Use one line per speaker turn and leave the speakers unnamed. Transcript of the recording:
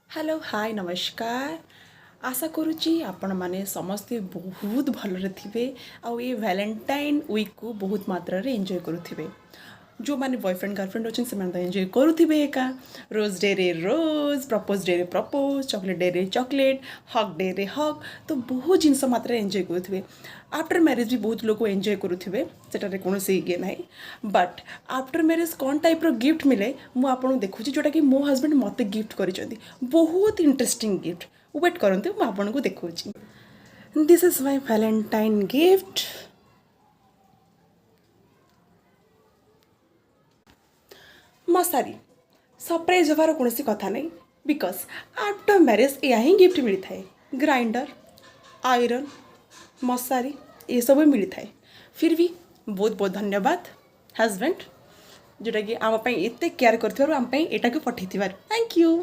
Hello hi नमस्कार। आशा करुच्ची आपण माने समस्ते बहुत भलरे थिबे आउ ये वैलेंटाइन वीक को बहुत मात्रा रे एंजॉय करुथिबे। जो माने बॉयफ्रेंड गर्लफ्रेंड अच्छे से तो एंजॉय करुथिबे एका। रोज डे रे रोज, प्रपोज डे रे प्रपोज, चॉकलेट डे रे चॉकलेट, हग डे रे हग, तो बहुत जिनस मात्रा एंजॉय करुथिबे। आफ्टर मैरिज भी बहुत लोग एंजॉय करुथिबे, सेटारे कोनोसी इए नाही। बट आफ्टर मैरिज कौन टाइप रो गिफ्ट मिले मु आपन देखुची, जोटा कि मो हस्बैंड मते गिफ्ट करिसंती। बहुत इंटरेस्टिंग गिफ्ट, वेट करंतु मु आपन को देखुची। This is my valentine gift. मसारी सरप्राइज होवार कौन कथा नहीं, बिकज आफ्टर मैरिज या ही गिफ्ट मिलता है। ग्राइंडर, आयरन, मसारी ये सब मिलता है। फिर भी बहुत बहुत धन्यवाद हस्बैंड, जोटा कि आम एत केयर कर आम यहाँ को पठे। Thank you.